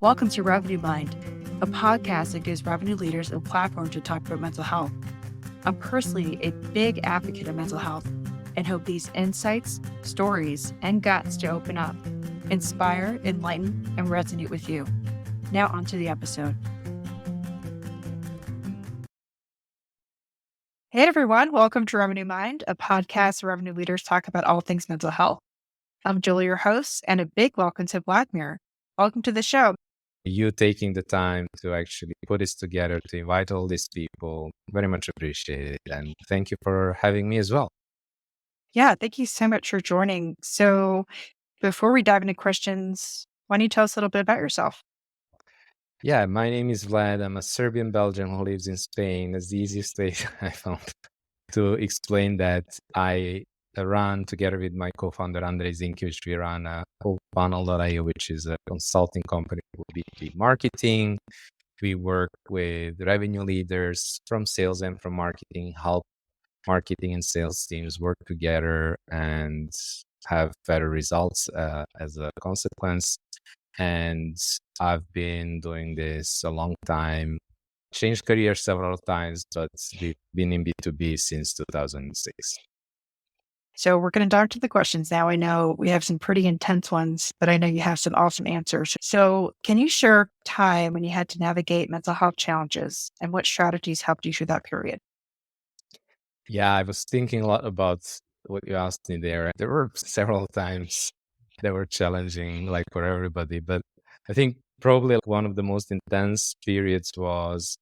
Welcome to Revenue Mind, a podcast that gives revenue leaders a platform to talk about mental health. I'm personally a big advocate of mental health and hope these insights, stories, and guts to open up, inspire, enlighten, and resonate with you. Now on to the episode. Hey everyone, welcome to Revenue Mind, a podcast where revenue leaders talk about all things mental health. I'm Julie, your host, and a big welcome to Vladimir. Welcome to the show. You taking the time to actually put this together, to invite all these people, very much appreciate it. And thank you for having me as well. Yeah, thank you so much for joining. So before we dive into questions, why don't you tell us a little bit about yourself? Yeah, my name is Vlad. I'm a Serbian Belgian who lives in Spain. That's the easiest way I found to explain that. I run together with my co-founder Andrej Zinkiewicz. We run a funnel.io, which is a consulting company for B2B marketing. We work with revenue leaders from sales and from marketing, help marketing and sales teams work together and have better results as a consequence. And I've been doing this a long time, changed careers several times, but we've been in B2B since 2006. So we're going to dive to the questions now. I know we have some pretty intense ones, but I know you have some awesome answers. So can you share a time when you had to navigate mental health challenges and what strategies helped you through that period? Yeah, I was thinking a lot about what you asked me there. There were several times that were challenging, like for everybody, but I think probably one of the most intense periods was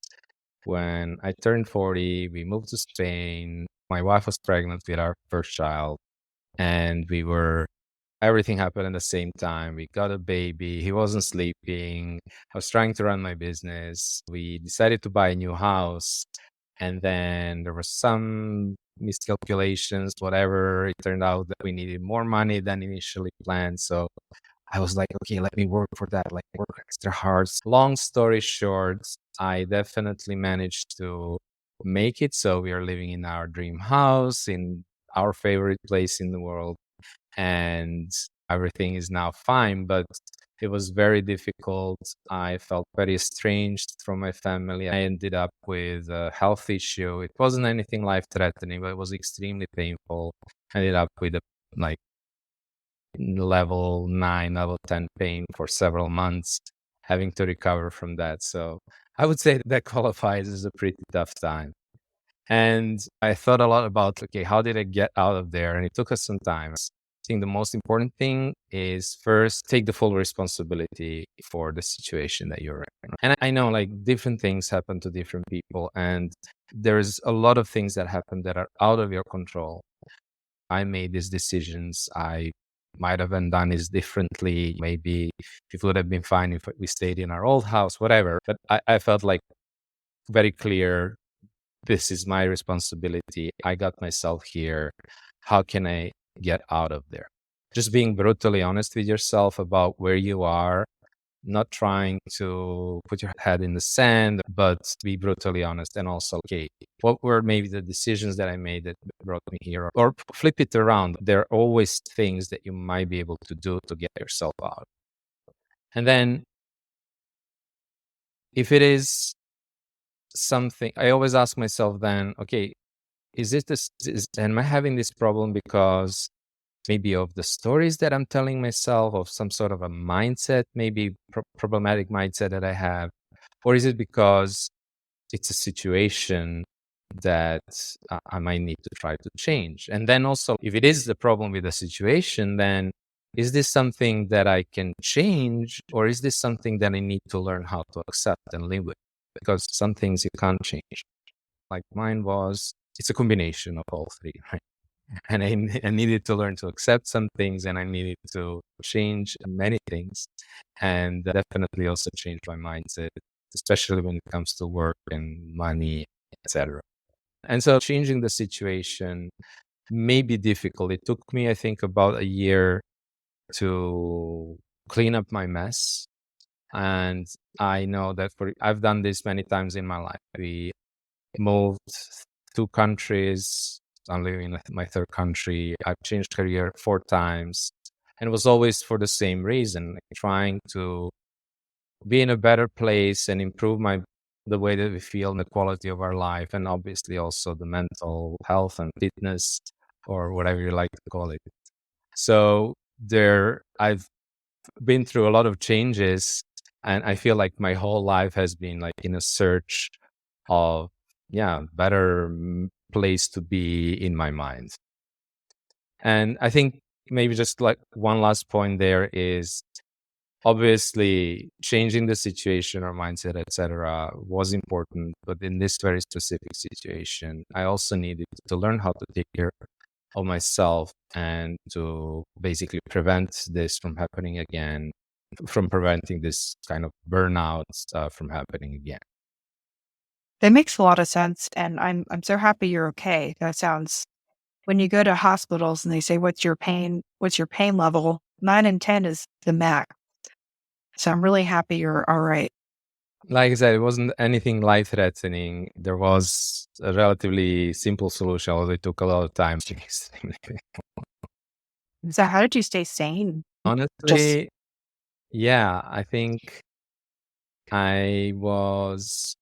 when I turned 40. We moved to Spain. My wife was pregnant with our first child, and everything happened at the same time. We got a baby. He wasn't sleeping. I was trying to run my business. We decided to buy a new house. And then there was some miscalculations, whatever. It turned out that we needed more money than initially planned. So I was like, okay, let me work for that, like work extra hard. Long story short, I definitely managed to make it. So we are living in our dream house in our favorite place in the world, and everything is now fine. But it was very difficult. I felt very estranged from my family. I ended up with a health issue. It wasn't anything life threatening, but it was extremely painful. I ended up with a like level 9, level 10 pain for several months, having to recover from that. So I would say that qualifies as a pretty tough time. And I thought a lot about, okay, how did I get out of there? And it took us some time. I think the most important thing is first take the full responsibility for the situation that you're in. And I know like different things happen to different people, and there's a lot of things that happen that are out of your control. I made these decisions. I might have done this differently. Maybe it would have been fine if we stayed in our old house, whatever. But I felt like very clear, this is my responsibility. I got myself here. How can I get out of there? Just being brutally honest with yourself about where you are, not trying to put your head in the sand, but be brutally honest. And also, okay, what were maybe the decisions that I made that brought me here? Or flip it around. There are always things that you might be able to do to get yourself out. And then if it is something, I always ask myself then, okay, am I having this problem because maybe of the stories that I'm telling myself, of some sort of a mindset, maybe problematic mindset that I have? Or is it because it's a situation that I might need to try to change? And then also, if it is the problem with the situation, then is this something that I can change, or is this something that I need to learn how to accept and live with? Because some things you can't change. Like mine was, it's a combination of all three, right? And I needed to learn to accept some things, and I needed to change many things, and definitely also change my mindset, especially when it comes to work and money, etc. And so changing the situation may be difficult. It took me, I think, about a year to clean up my mess. And I know that I've done this many times in my life. We moved 2 countries. I'm living in my third country. I've changed career 4 times, and it was always for the same reason, like trying to be in a better place and improve the way that we feel and the quality of our life, and obviously also the mental health and fitness, or whatever you like to call it. So I've been through a lot of changes, and I feel like my whole life has been like in a search of, yeah, better place to be in my mind. And I think maybe just like one last point there is, obviously changing the situation or mindset, etc., was important, but in this very specific situation, I also needed to learn how to take care of myself and to basically prevent this from happening again, from preventing this kind of burnout from happening again. That makes a lot of sense, and I'm so happy you're okay. That sounds when you go to hospitals and they say, "What's your pain? What's your pain level?" 9 and 10 is the max. So I'm really happy you're all right. Like I said, it wasn't anything life threatening. There was a relatively simple solution, although it took a lot of time. So how did you stay sane? Just Honestly, yeah, I think I was.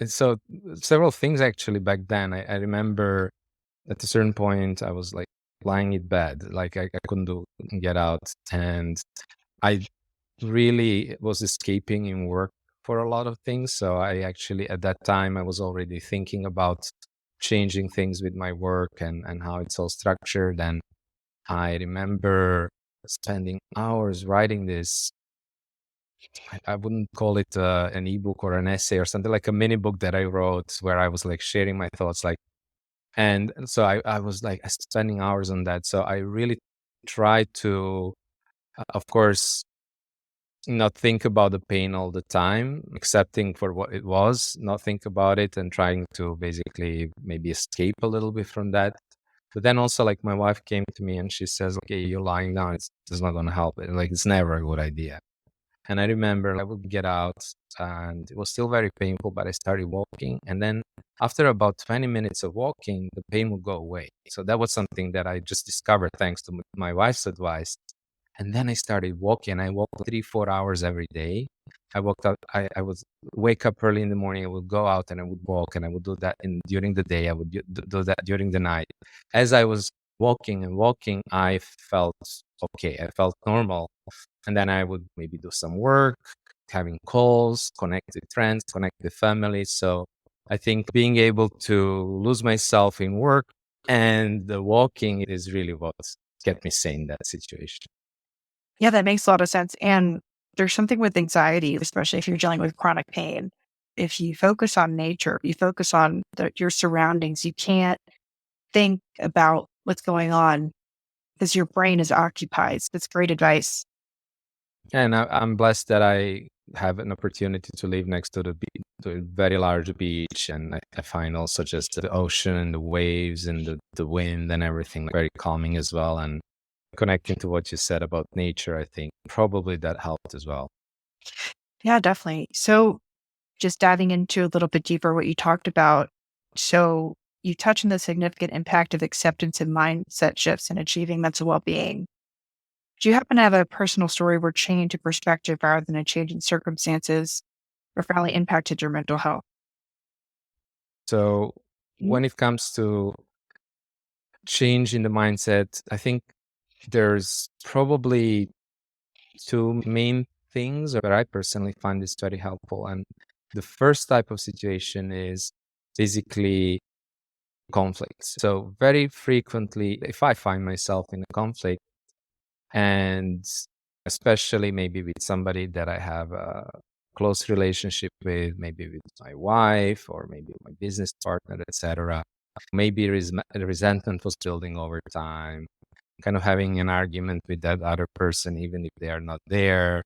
And so several things actually back then. I remember at a certain point I was like lying in bed, like I couldn't get out, and I really was escaping in work for a lot of things. So I actually at that time I was already thinking about changing things with my work and how it's all structured. And I remember spending hours writing this. I wouldn't call it an ebook or an essay or something, like a mini book that I wrote where I was like sharing my thoughts, like, and so I was like spending hours on that. So I really tried to, of course, not think about the pain all the time, accepting for what it was, not think about it, and trying to basically maybe escape a little bit from that. But then also, like, my wife came to me and she says, "Okay, you're lying down. It's not going to help. Like, it's never a good idea." And I remember I would get out and it was still very painful, but I started walking. And then after about 20 minutes of walking, the pain would go away. So that was something that I just discovered thanks to my wife's advice. And then I started walking. I walked 3, 4 hours every day. I walked out. I would wake up early in the morning. I would go out and I would walk, and I would do that during the day. I would do that during the night. As I was walking and walking, I felt okay. I felt normal. And then I would maybe do some work, having calls, connect with friends, connect with family. So I think being able to lose myself in work and the walking is really what kept me sane in that situation. yeah, that makes a lot of sense. And there's something with anxiety, especially if you're dealing with chronic pain. If you focus on nature, you focus on your surroundings, you can't think about what's going on because your brain is occupied. That's great advice. And I'm blessed that I have an opportunity to live next to to a very large beach, and I find also just the ocean and the waves and the wind and everything very calming as well. And connecting to what you said about nature, I think probably that helped as well. Yeah, definitely. So just diving into a little bit deeper what you talked about. So you touch on the significant impact of acceptance and mindset shifts in achieving mental well-being. Do you happen to have a personal story where change in perspective rather than a change in circumstances profoundly impacted your mental health? So Mhm. when it comes to change in the mindset, I think there's probably two main things where I personally find this very helpful. And the first type of situation is basically conflicts. So very frequently, if I find myself in a conflict, and especially maybe with somebody that I have a close relationship with, maybe with my wife or maybe my business partner, etc. Maybe resentment was building over time, kind of having an argument with that other person, even if they are not there.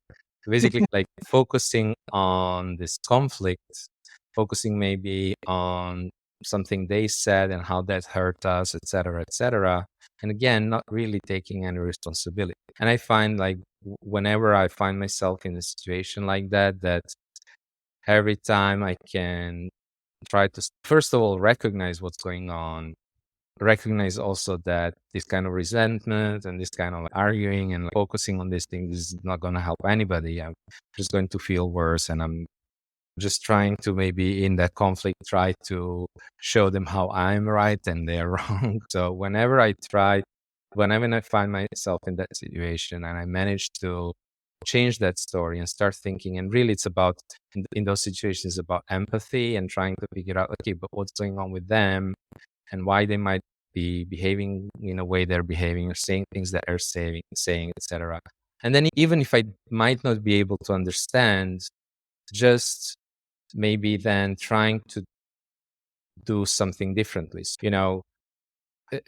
Basically, like focusing on this conflict, focusing maybe on something they said and how that hurt us, etc., etc. And again, not really taking any responsibility. And I find like whenever I find myself in a situation like that, that every time I can try to, first of all, recognize what's going on, recognize also that this kind of resentment and this kind of arguing and focusing on these things is not going to help anybody. I'm just going to feel worse, and I'm just trying to maybe in that conflict try to show them how I'm right and they're wrong. So whenever I find myself in that situation and I manage to change that story and start thinking, and really it's about in those situations about empathy and trying to figure out, okay, but what's going on with them and why they might be behaving in a way they're behaving or saying things that they're saying, etc. And then even if I might not be able to understand, just maybe then trying to do something differently.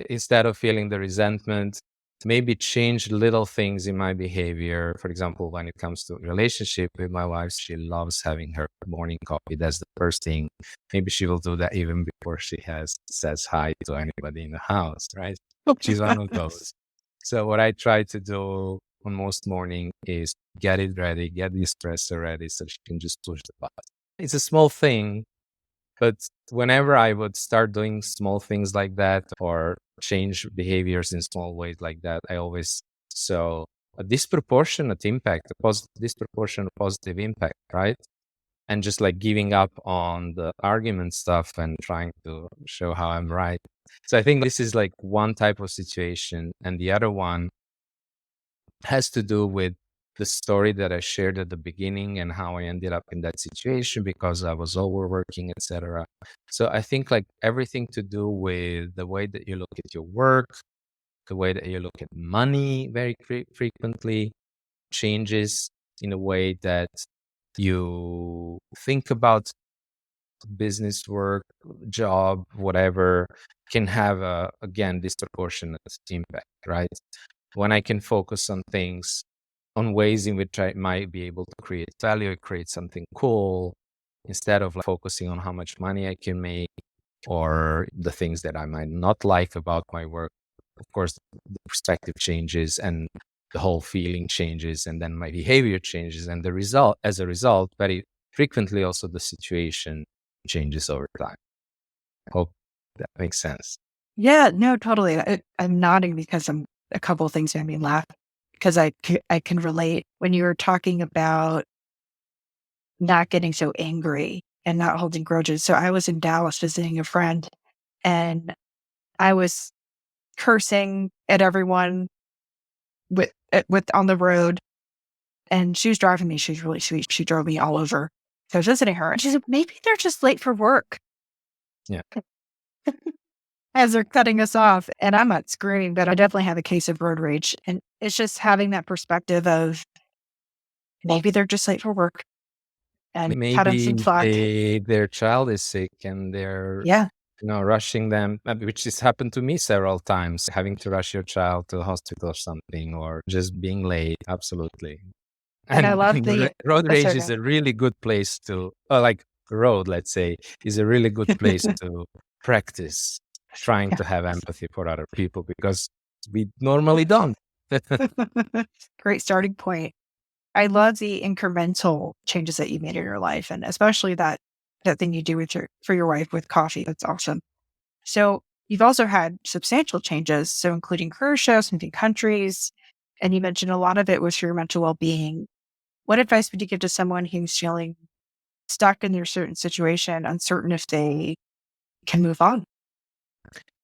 Instead of feeling the resentment, maybe change little things in my behavior. For example, when it comes to relationship with my wife, she loves having her morning coffee. That's the first thing. Maybe she will do that even before she says hi to anybody in the house, right? She's one of those. So what I try to do on most morning is get it ready, get the espresso ready so she can just push the button. It's a small thing, but whenever I would start doing small things like that or change behaviors in small ways like that, I always saw a disproportionate impact, disproportionate positive impact, right? And just like giving up on the argument stuff and trying to show how I'm right. So I think this is like one type of situation. And the other one has to do with the story that I shared at the beginning and how I ended up in that situation because I was overworking, etc. So I think like everything to do with the way that you look at your work, the way that you look at money very frequently changes in a way that you think about business work, job, whatever, can have a, again, disproportionate impact, right? When I can focus on things, on ways in which I might be able to create value, create something cool, instead of like focusing on how much money I can make or the things that I might not like about my work. Of course, the perspective changes and the whole feeling changes, and then my behavior changes, and as a result, very frequently also the situation changes over time. Hope that makes sense. Yeah, no, totally. I'm nodding because a couple of things made me laugh because I can relate when you were talking about not getting so angry and not holding grudges. So I was in Dallas visiting a friend and I was cursing at everyone with on the road, and she was driving me. She's really sweet. She drove me all over. So I was visiting her and she said, maybe they're just late for work. Yeah. As they're cutting us off. And I'm not screaming, but I definitely have a case of road rage. And it's just having that perspective of maybe they're just late for work and cut them Maybe some slack. their child is sick and they're Yeah. rushing them, which has happened to me several times, having to rush your child to the hospital or something, or just being late. Absolutely. And I And love the, road oh, rage sorry, is no. a really good place to, like road, let's say, is a really good place to practice trying to have empathy for other people because we normally don't. Great starting point. I love the incremental changes that you made in your life, and especially that thing you do with for your wife with coffee. That's awesome. So you've also had substantial changes, so including career shifts, moving countries, and you mentioned a lot of it was for your mental well-being. What advice would you give to someone who's feeling stuck in their certain situation, uncertain if they can move on?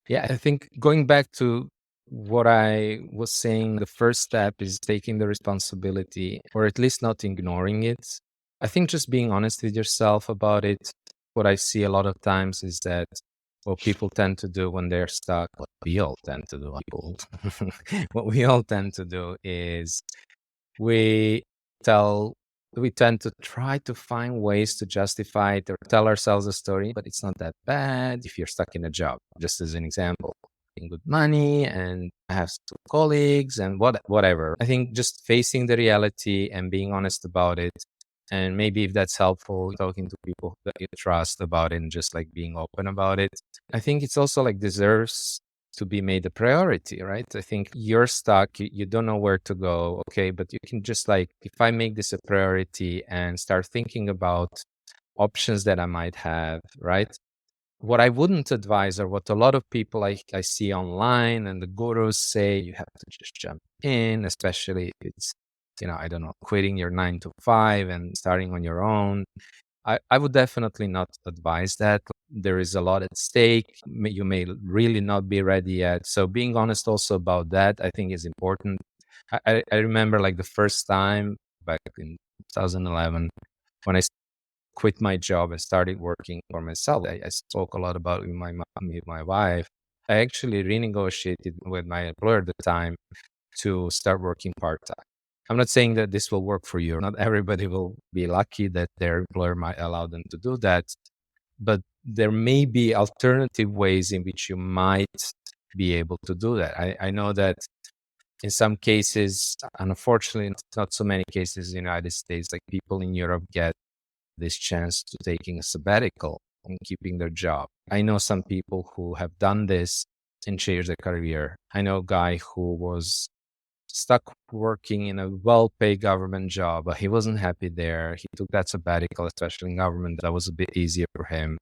Yeah, I think going back to what I was saying, the first step is taking the responsibility, or at least not ignoring it. I think just being honest with yourself about it. What I see a lot of times is that what people tend to do when they're stuck, what we all tend to do, what we all tend to do is we tell we tend to try to find ways to justify it or tell ourselves a story, but it's not that bad if you're stuck in a job. Just as an example, making good money and I have two colleagues and whatever. I think just facing the reality and being honest about it, and maybe if that's helpful, talking to people that you trust about it and just like being open about it. I think it's also like deserves to be made a priority, right? I think you're stuck, you don't know where to go. Okay, but you can just like, if I make this a priority and start thinking about options that I might have, right? what I wouldn't advise, or what a lot of people I see online and the gurus say, you have to just jump in, especially if it's, I don't know, quitting your 9 to 5 and starting on your own. I would definitely not advise that. There is a lot at stake. You may really not be ready yet. So being honest also about that, I think, is important. I remember, like, the first time back in 2011 when I quit my job and started working for myself. I spoke a lot about it with my mom, with my wife. I actually renegotiated with my employer at the time to start working part-time. I'm not saying that this will work for you. Not everybody will be lucky that their employer might allow them to do that, but there may be alternative ways in which you might be able to do that. I know that in some cases, unfortunately, not so many cases in the United States, like people in Europe get this chance to taking a sabbatical and keeping their job. I know some people who have done this and changed their career. I know a guy who was stuck working in a well-paid government job, but he wasn't happy there. He took that sabbatical, especially in government. That was a bit easier for him.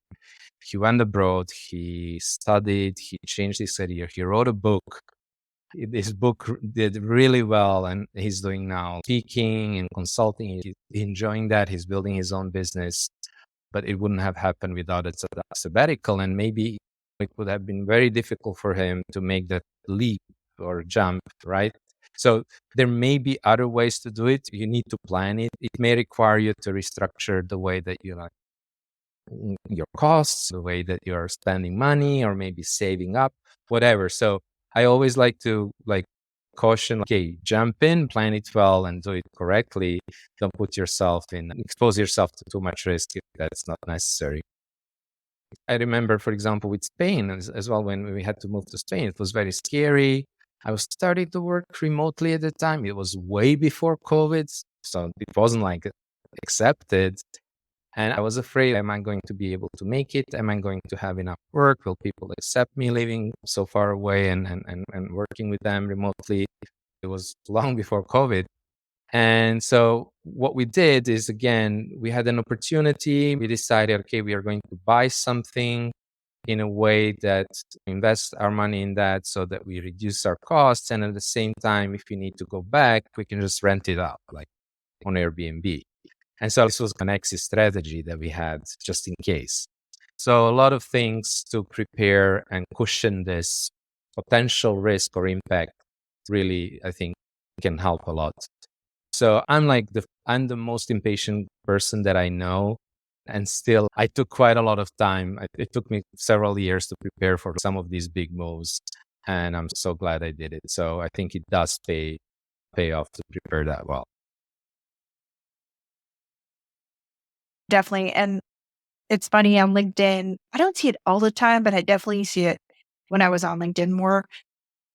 He went abroad, he studied, he changed his career, he wrote a book. His book did really well, and he's doing now speaking and consulting. He's enjoying that. He's building his own business, but it wouldn't have happened without a sabbatical. And maybe it would have been very difficult for him to make that leap or jump, right? So there may be other ways to do it. You need to plan it. It may require you to restructure the way that you your costs, the way that you're spending money, or maybe saving up, whatever. So I always like to caution, okay, jump in, plan it well, and do it correctly. Don't expose yourself to too much risk if that's not necessary. I remember, for example, with Spain as well, when we had to move to Spain, it was very scary. I was starting to work remotely at the time. It was way before COVID, so it wasn't like accepted. And I was afraid, am I going to be able to make it? Am I going to have enough work? Will people accept me living so far away and working with them remotely? It was long before COVID. And so what we did is, again, we had an opportunity. We decided, okay, we are going to buy something in a way that invest our money in that so that we reduce our costs. And at the same time, if we need to go back, we can just rent it out, like on Airbnb. And so this was an exit strategy that we had just in case. So a lot of things to prepare and cushion this potential risk or impact really, I think, can help a lot. So I'm the most impatient person that I know. And still, I took quite a lot of time. It took me several years to prepare for some of these big moves. And I'm so glad I did it. So I think it does pay off to prepare that well. Definitely. And it's funny on LinkedIn, I don't see it all the time, but I definitely see it when I was on LinkedIn more.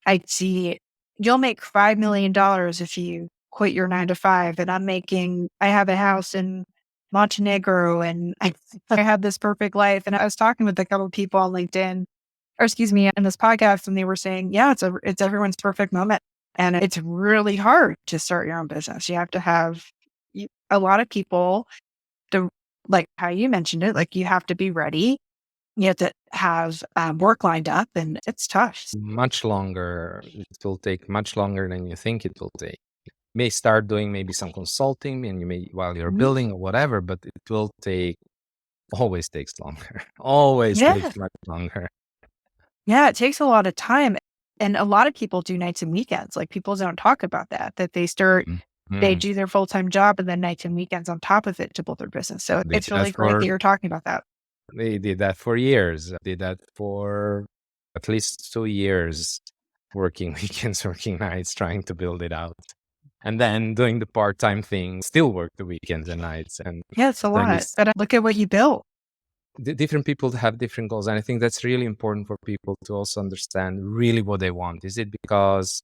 I'd see you'll make $5 million if you quit your 9 to 5. And I have a house in Montenegro and I have this perfect life. And I was talking with a couple of people on LinkedIn, or excuse me, in this podcast, and they were saying, yeah, it's everyone's perfect moment. And it's really hard to start your own business. You have to have a lot of people to, like how you mentioned it, like you have to be ready. You have to have work lined up, and it's tough. Much longer. It will take much longer than you think it will take. You may start doing maybe some consulting, and you may while you're building or whatever, but it will always takes longer. Always takes much longer. Yeah, it takes a lot of time. And a lot of people do nights and weekends. Like people don't talk about that they do their full-time job and then nights and weekends on top of it to build their business. So it's really great that you're talking about that. They did that for years. Did that for at least 2 years, working weekends, working nights, trying to build it out. And then doing the part-time thing, still work the weekends and nights. And yeah, it's a lot. But look at what you built. Different people have different goals. And I think that's really important for people to also understand really what they want. Is it because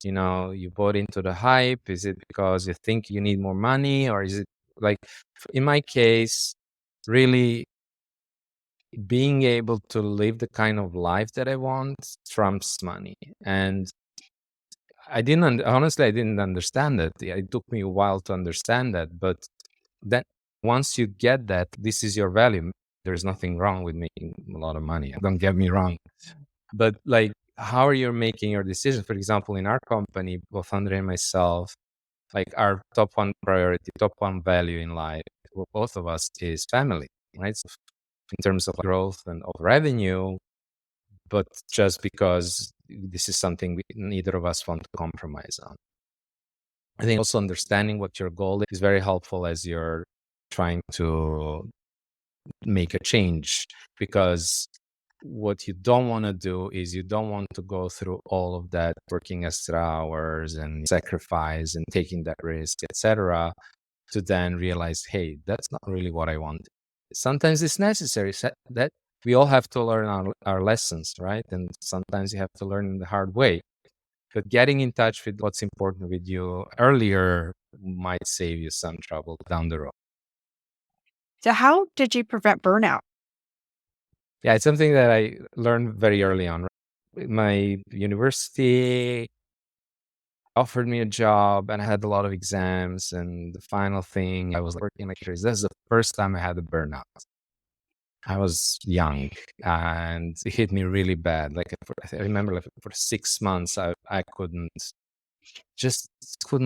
you bought into the hype? Is it because you think you need more money? Or is it like, in my case, really being able to live the kind of life that I want trumps money. And honestly, I didn't understand that. It took me a while to understand that. But then once you get that, this is your value. There's nothing wrong with making a lot of money. Don't get me wrong. But like, how are you making your decisions? For example, in our company, both Andre and myself, like our top one priority, top one value in life for both of us is family, right? So in terms of growth and of revenue, but just because this is something neither of us want to compromise on. I think also understanding what your goal is very helpful as you're trying to make a change, because what you don't want to do is you don't want to go through all of that working extra hours and sacrifice and taking that risk, etc., to then realize, hey, that's not really what I want. Sometimes it's necessary that we all have to learn our lessons, right? And sometimes you have to learn in the hard way. But getting in touch with what's important with you earlier might save you some trouble down the road. So, how did you prevent burnout? Yeah, it's something that I learned very early on. My university offered me a job and I had a lot of exams. And the final thing, I was working like crazy. This is the first time I had a burnout. I was young and it hit me really bad. Like I remember like for 6 months, I couldn't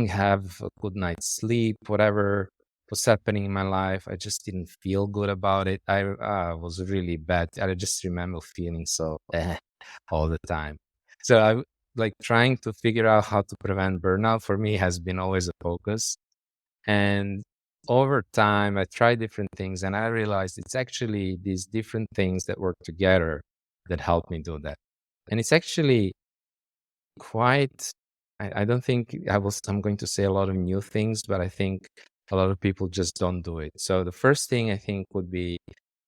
have a good night's sleep, whatever was happening in my life. I just didn't feel good about it. I was really bad. I just remember feeling so all the time. So I like trying to figure out how to prevent burnout for me has been always a focus. And over time, I tried different things and I realized it's actually these different things that work together that help me do that. And it's actually quite, I don't think I'm going to say a lot of new things, but I think a lot of people just don't do it. So the first thing I think would be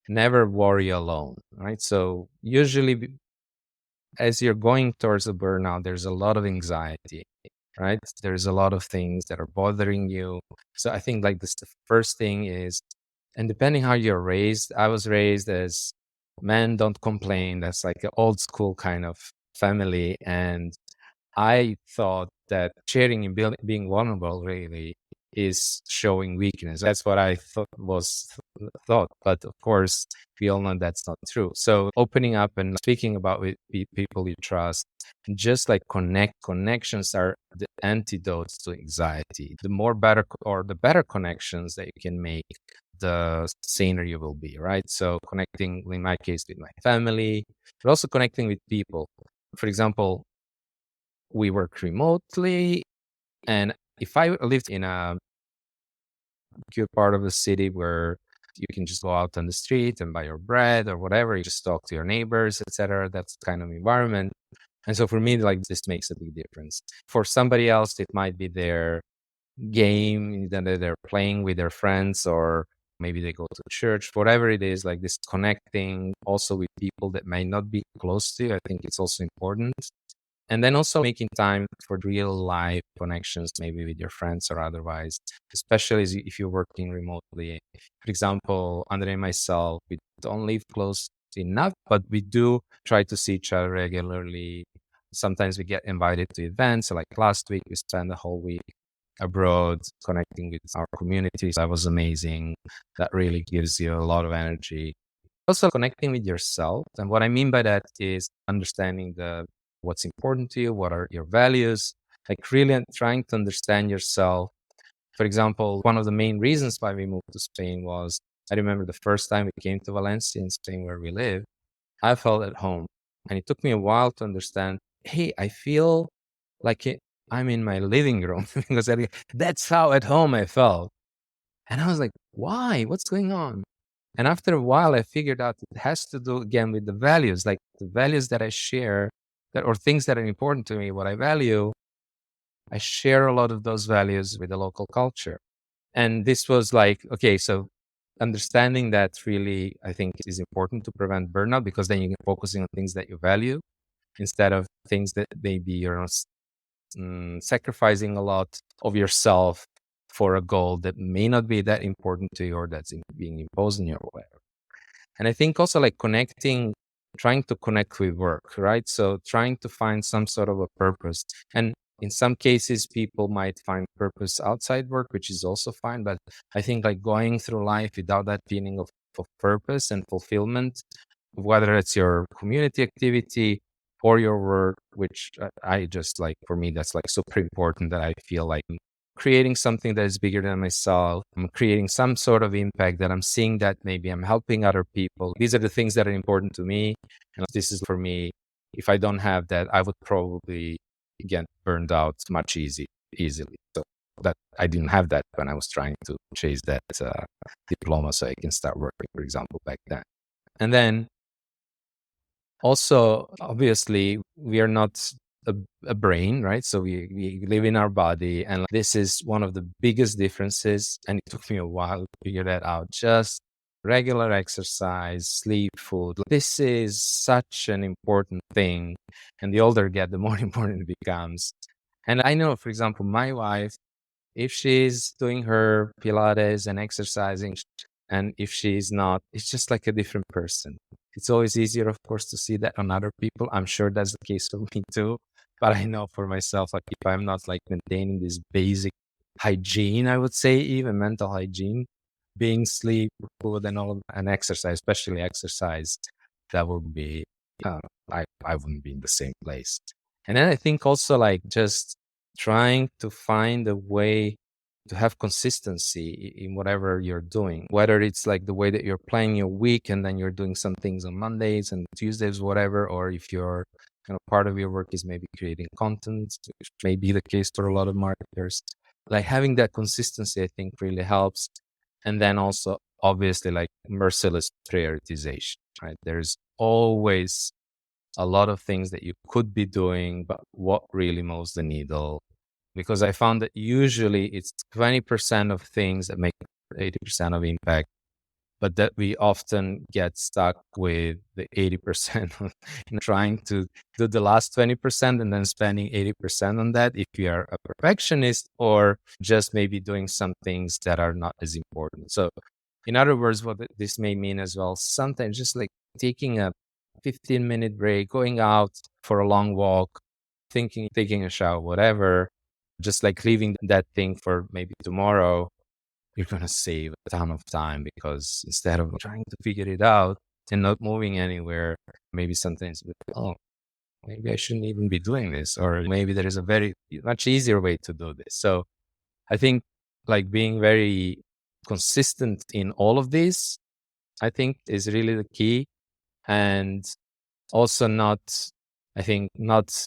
never worry alone, right? So usually as you're going towards a burnout, there's a lot of anxiety, right? There's a lot of things that are bothering you. So I think like this, the first thing is, and depending how you're raised, I was raised as men don't complain. That's like an old school kind of family. And I thought that sharing and being vulnerable really is showing weakness. That's what I thought. But of course, we all know that's not true. So opening up and speaking about with people you trust, just like connections are the antidotes to anxiety. The more better or the better connections that you can make, the saner you will be, right? So connecting, in my case, with my family, but also connecting with people. For example, we work remotely, and if I lived in a cute part of the city where you can just go out on the street and buy your bread or whatever, you just talk to your neighbors, etc., that's the kind of environment. And so for me, like, this makes a big difference. For somebody else, it might be their game that they're playing with their friends, or maybe they go to church, whatever it is. Like, this connecting also with people that may not be close to you, I think it's also important. And then also making time for real life connections, maybe with your friends or otherwise, especially if you're working remotely. For example, Andre and myself, we don't live close enough, but we do try to see each other regularly. Sometimes we get invited to events. So like last week, we spent the whole week abroad connecting with our communities. That was amazing. That really gives you a lot of energy. Also connecting with yourself. And what I mean by that is understanding what's important to you, what are your values, like really trying to understand yourself. For example, one of the main reasons why we moved to Spain was, I remember the first time we came to Valencia in Spain where we live, I felt at home. And it took me a while to understand, hey, I feel like I'm in my living room because that's how at home I felt. And I was like, why? What's going on? And after a while, I figured out it has to do again with the values, like the values that I share, or things that are important to me, what I value. I share a lot of those values with the local culture. And this was like, okay, so understanding that really, I think, is important to prevent burnout, because then you're focusing on things that you value instead of things that maybe you're sacrificing a lot of yourself for a goal that may not be that important to you, or that's being imposed on you or whatever. And I think also like trying to connect with work, right? So trying to find some sort of a purpose. And in some cases, people might find purpose outside work, which is also fine. But I think like going through life without that feeling of of purpose and fulfillment, whether it's your community activity or your work, which I just like, for me, that's like super important, that I feel like I'm creating something that is bigger than myself. I'm creating some sort of impact, that I'm seeing that maybe I'm helping other people. These are the things that are important to me. And this is for me. If I don't have that, I would probably get burned out much easily. So that I didn't have that when I was trying to chase that diploma so I can start working, for example, back then. And then also, obviously, we are not a brain, right? So we live in our body. And this is one of the biggest differences. And it took me a while to figure that out. Just regular exercise, sleep, food. This is such an important thing. And the older I get, the more important it becomes. And I know, for example, my wife, if she's doing her Pilates and exercising, and if she's not, it's just like a different person. It's always easier, of course, to see that on other people. I'm sure that's the case for me too. But I know for myself, like if I'm not like maintaining this basic hygiene, I would say even mental hygiene, being sleep, food, and all, and exercise, especially exercise, that would be, uh, I wouldn't be in the same place. And then I think also like just trying to find a way to have consistency in whatever you're doing, whether it's like the way that you're planning your week and then you're doing some things on Mondays and Tuesdays, whatever, or if you're kind of part of your work is maybe creating content, which may be the case for a lot of marketers. Like having that consistency, I think really helps. And then also obviously like merciless prioritization, right? There's always a lot of things that you could be doing, but what really moves the needle? Because I found that usually it's 20% of things that make 80% of impact, but that we often get stuck with the 80% of trying to do the last 20% and then spending 80% on that if you are a perfectionist, or just maybe doing some things that are not as important. So in other words, what this may mean as well, sometimes just like taking a 15-minute break, going out for a long walk, taking a shower, whatever, just like leaving that thing for maybe tomorrow, you're going to save a ton of time, because instead of trying to figure it out and not moving anywhere, maybe sometimes, oh, maybe I shouldn't even be doing this, or maybe there is a very much easier way to do this. So I think like being very consistent in all of these, I think is really the key. And also not, I think, not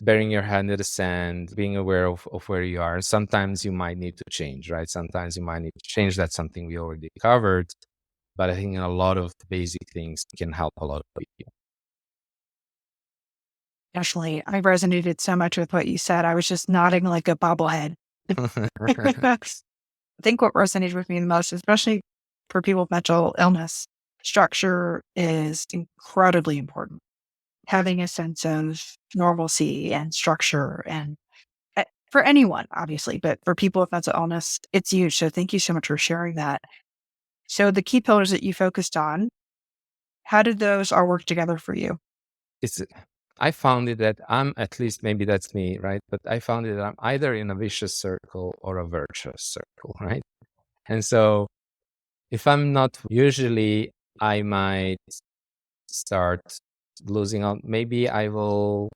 burying your head in the sand, being aware of where you are. Sometimes you might need to change, right? Sometimes you might need to change. That's something we already covered. But I think a lot of basic things can help a lot of people. Definitely. I resonated so much with what you said. I was just nodding like a bobblehead. I think what resonated with me the most, especially for people with mental illness, structure is incredibly important. Having a sense of normalcy and structure, and for anyone, obviously, but for people with mental illness, it's huge. So thank you so much for sharing that. So the key pillars that you focused on, how did those all work together for you? It's I found it that I'm, at least maybe that's me, right? But I found it that I'm either in a vicious circle or a virtuous circle, right? And so if I'm not, usually I might start losing out. Maybe I will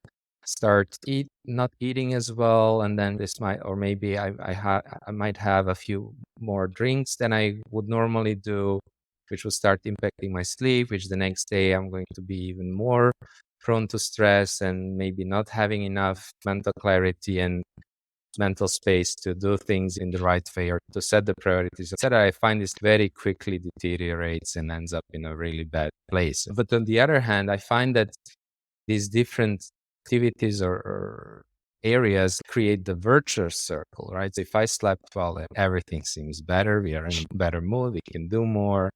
start not eating as well, and then this might, or maybe I might have a few more drinks than I would normally do, which will start impacting my sleep, which the next day I'm going to be even more prone to stress and maybe not having enough mental clarity and mental space to do things in the right way or to set the priorities, etc. I find this very quickly deteriorates and ends up in a really bad place. But on the other hand, I find that these different activities or areas create the virtuous circle, right? So if I slept well, everything seems better. We are in a better mood. We can do more.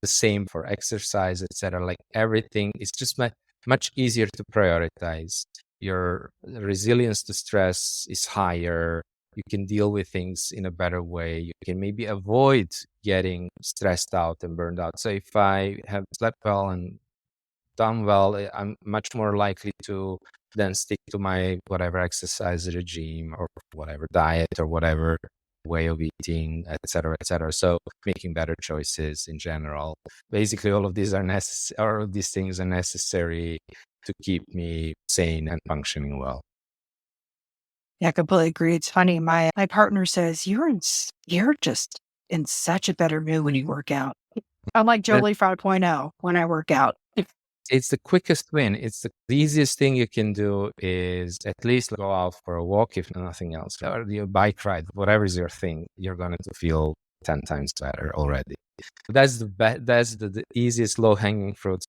The same for exercise, etc. Like everything is just much easier to prioritize. Your resilience to stress is higher. You can deal with things in a better way. You can maybe avoid getting stressed out and burned out. So if I have slept well and done well, I'm much more likely to then stick to my whatever exercise regime or whatever diet or whatever way of eating, etc., etc. So making better choices in general. Basically, all of these are necessary. All of these things are necessary to keep me sane and functioning well. Yeah, I completely agree. It's funny. My partner says, you're just in such a better mood when you work out. I'm like That Jolie 5.0 when I work out. it's the quickest win. It's the easiest thing you can do is at least go out for a walk, if nothing else, or your bike ride, whatever is your thing. You're going to feel 10 times better already. That's the easiest low hanging fruit.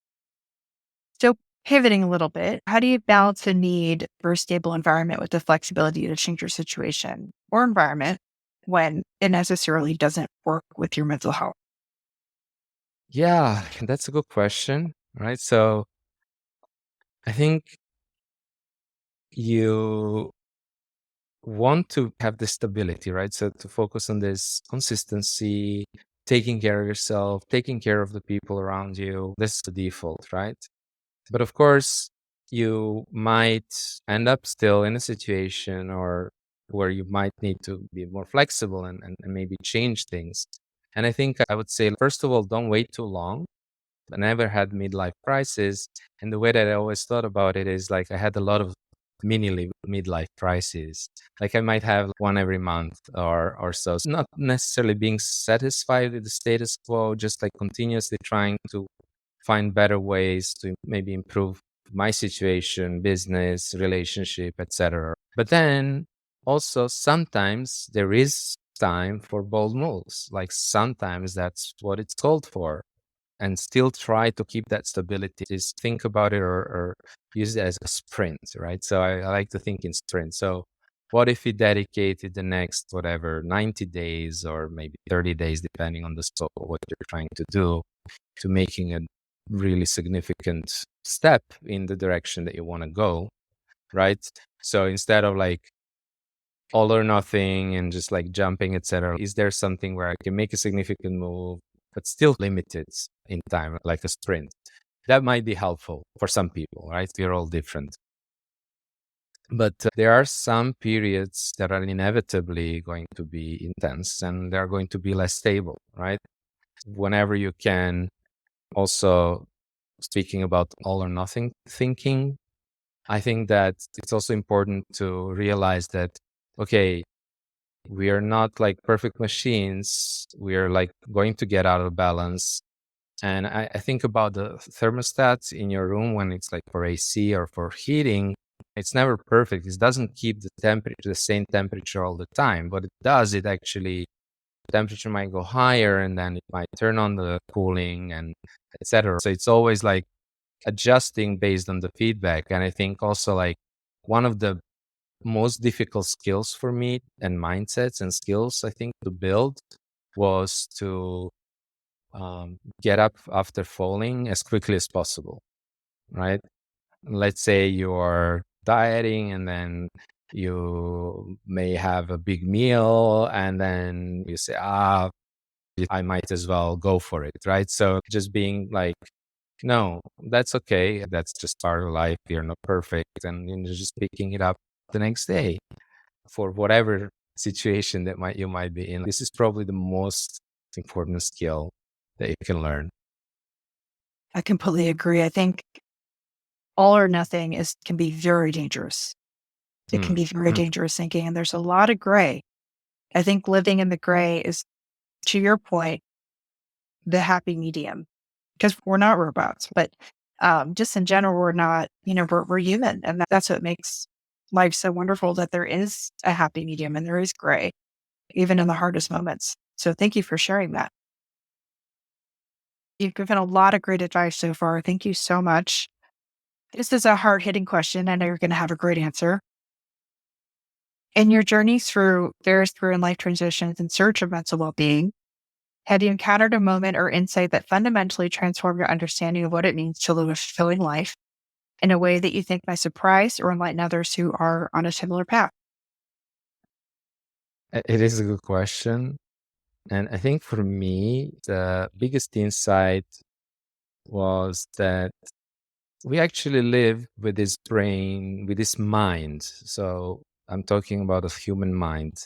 So pivoting a little bit, how do you balance the need for a stable environment with the flexibility to change your situation or environment when it necessarily doesn't work with your mental health? Yeah, that's a good question, right? So I think you want to have this stability, right? So to focus on this consistency, taking care of yourself, taking care of the people around you. This is the default, right? But of course, you might end up still in a situation or where you might need to be more flexible and maybe change things. And I think I would say, first of all, don't wait too long. I never had midlife crisis. And the way that I always thought about it is like I had a lot of midlife crises. Like I might have one every month or so. It's not necessarily being satisfied with the status quo, just like continuously trying to find better ways to maybe improve my situation, business, relationship, etc. But then also sometimes there is time for bold moves. Like sometimes that's what it's called for, and still try to keep that stability. Is think about it or use it as a sprint, right? So I like to think in sprints. So what if you dedicated the next whatever 90 days or maybe 30 days, depending on the scope of what you're trying to do, to making a really significant step in the direction that you want to go, right? So instead of like all or nothing and just like jumping, etc., is there something where I can make a significant move but still limited in time, like a sprint? That might be helpful for some people, right? We're all different. But there are some periods that are inevitably going to be intense and they're going to be less stable, right? Whenever you can, also speaking about all or nothing thinking, I think that it's also important to realize that, okay, we are not like perfect machines. We are like going to get out of balance. And I think about the thermostat in your room when it's like for AC or for heating. It's never perfect. It doesn't keep the temperature the same temperature all the time. But it does, it actually temperature might go higher and then it might turn on the cooling and etc. So it's always like adjusting based on the feedback. And I think also like one of the most difficult skills for me and mindsets and skills I think to build was to get up after falling as quickly as possible, right? Let's say you're dieting and then you may have a big meal and then you say, I might as well go for it, right? So just being like, no, that's okay. That's just part of life. You're not perfect. And you're just picking it up the next day for whatever situation that you might be in. This is probably the most important skill that you can learn. I completely agree. I think all or nothing can be very dangerous. It can Mm, be very mm. dangerous thinking, and there's a lot of gray. I think living in the gray is, to your point, the happy medium because we're not robots, but just in general, we're not, we're human. And that's what makes life so wonderful that there is a happy medium and there is gray, even in the hardest moments. So thank you for sharing that. You've given a lot of great advice so far. Thank you so much. This is a hard hitting question. I know you're going to have a great answer. In your journey through various career and life transitions in search of mental well being, have you encountered a moment or insight that fundamentally transformed your understanding of what it means to live a fulfilling life in a way that you think might surprise or enlighten others who are on a similar path? It is a good question. And I think for me, the biggest insight was that we actually live with this brain, with this mind. So I'm talking about a human mind.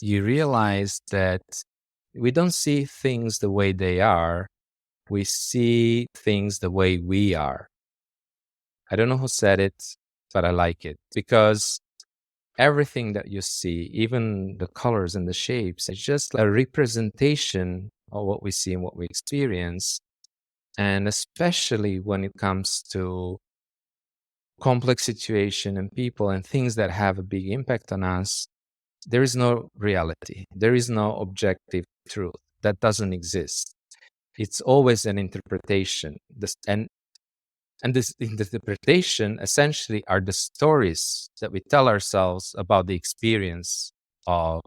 you realize that we don't see things the way they are. We see things the way we are. I don't know who said it, but I like it because everything that you see, even the colors and the shapes, it's just a representation of what we see and what we experience. And especially when it comes to complex situation and people and things that have a big impact on us, there is no reality. There is no objective truth. That doesn't exist. It's always an interpretation. And this interpretation essentially are the stories that we tell ourselves about the experience of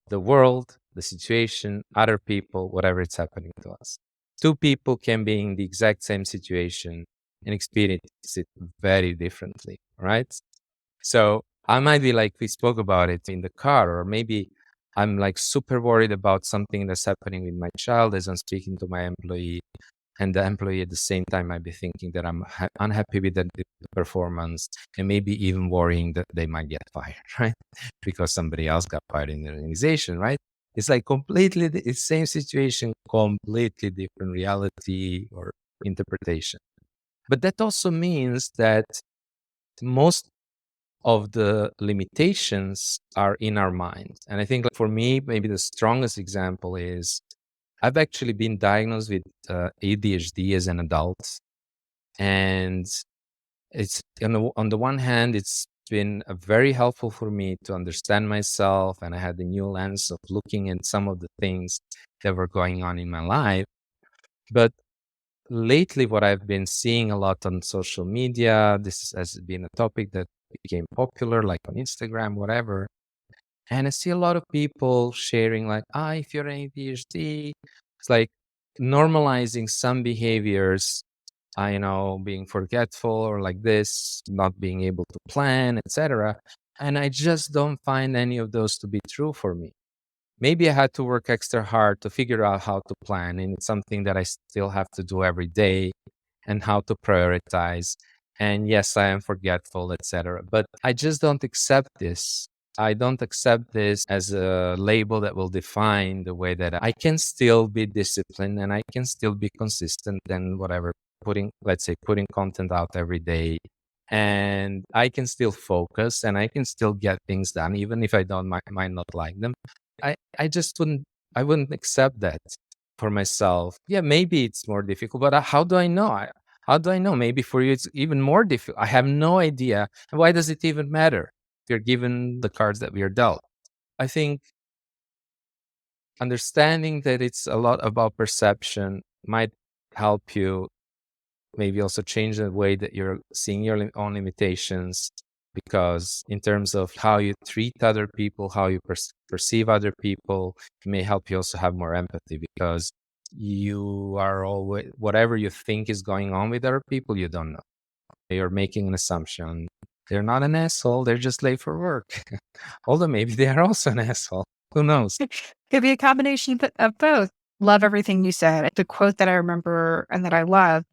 the world, the situation, other people, whatever it's happening to us. Two people can be in the exact same situation and experience it very differently, right? So I might be like, we spoke about it in the car, or maybe I'm like super worried about something that's happening with my child as I'm speaking to my employee. And the employee at the same time might be thinking that I'm unhappy with the performance and maybe even worrying that they might get fired, right? Because somebody else got fired in the organization, right? It's like completely the same situation, completely different reality or interpretation. But that also means that most of the limitations are in our mind. And I think like for me, maybe the strongest example is I've actually been diagnosed with ADHD as an adult. And it's on the one hand, it's been very helpful for me to understand myself. And I had a new lens of looking at some of the things that were going on in my life. But lately, what I've been seeing a lot on social media, this has been a topic that became popular, like on Instagram, whatever. And I see a lot of people sharing, like, if you're an ADHD, it's like normalizing some behaviors, being forgetful or like this, not being able to plan, etc. And I just don't find any of those to be true for me. Maybe I had to work extra hard to figure out how to plan, and it's something that I still have to do every day and how to prioritize. And yes, I am forgetful, etc. But I just don't accept this. I don't accept this as a label that will define the way that I can still be disciplined and I can still be consistent and whatever, let's say, putting content out every day. And I can still focus and I can still get things done, even if I don't might not like them. I just wouldn't accept that for myself. Yeah, maybe it's more difficult, but how do I know? How do I know? Maybe for you it's even more difficult. I have no idea. And why does it even matter if you're given the cards that we are dealt? I think understanding that it's a lot about perception might help you maybe also change the way that you're seeing your own limitations, because in terms of how you treat other people, how you perceive other people, it may help you also have more empathy, because you are always, whatever you think is going on with other people, you don't know. You're making an assumption. They're not an asshole, they're just late for work. Although maybe they are also an asshole. Who knows? Could be a combination of both. Love everything you said. The quote that I remember and that I love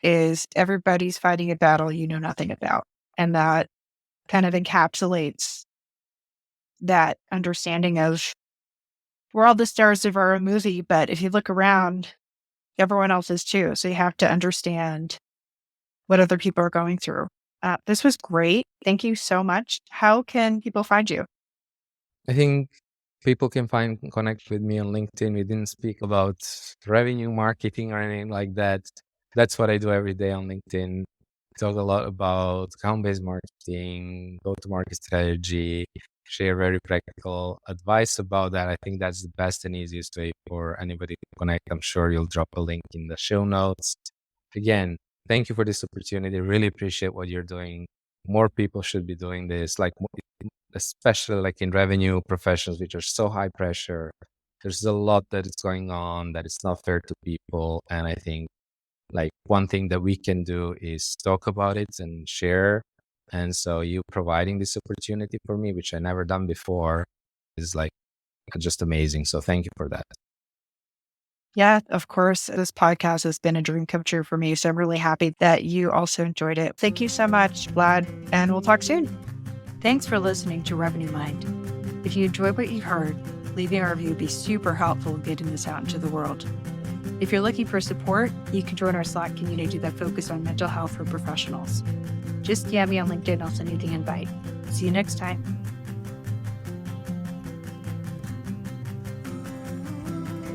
is everybody's fighting a battle you know nothing about. And that kind of encapsulates that understanding of we're all the stars of our own movie, but if you look around, everyone else is too. So you have to understand what other people are going through. This was great. Thank you so much. How can people find you? I think people can connect with me on LinkedIn. We didn't speak about revenue marketing or anything like that. That's what I do every day on LinkedIn. Talk a lot about account-based marketing, go-to-market strategy, share very practical advice about that. I think that's the best and easiest way for anybody to connect. I'm sure you'll drop a link in the show notes. Again, thank you for this opportunity. Really appreciate what you're doing. More people should be doing this, especially like in revenue professions, which are so high pressure. There's a lot that is going on that is not fair to people. And I think like one thing that we can do is talk about it and share. And so you providing this opportunity for me, which I never done before, is like just amazing. So thank you for that. Yeah, of course. This podcast has been a dream come true for me. So I'm really happy that you also enjoyed it. Thank you so much, Vlad, and we'll talk soon. Thanks for listening to Revenue Mind. If you enjoyed what you heard, leaving a review would be super helpful in getting this out into the world. If you're looking for support, you can join our Slack community that focuses on mental health for professionals. Just DM me on LinkedIn, I'll send you the invite. See you next time.